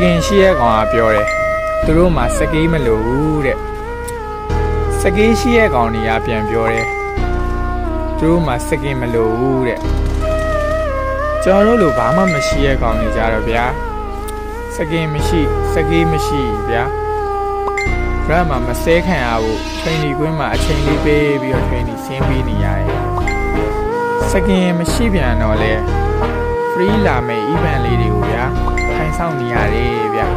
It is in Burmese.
ကင်ရှိရဲ့ကောင်ကပြောတယ်သူတို့မှာစကေးမလို့ဘူးတဲ့စကေးရှိရဲ့ကောင်တွေကပြန်ပြောတယ်သူတို့မှာစကင်မလို့ဘူးတဲ့ကျွန်တော်တို့လိုဘာမှမရှိရဲ့ကောင်တွေကြတော့ဗျာစကင်မရှိစကေးမရှိဗျာဘရမှာမစဲခံရဘူးချိန်ဒီကွင်းမှာအချိန်လေးပေးပြီးတော့ချိန်ဒီဆင်းပေးနေရတယ်စကင်မရှိပြန်တော့လဲ free လာမယ့် event လေးတွေကိုဗျာထိုင်ဆောင်နေရတယ်ဗျာ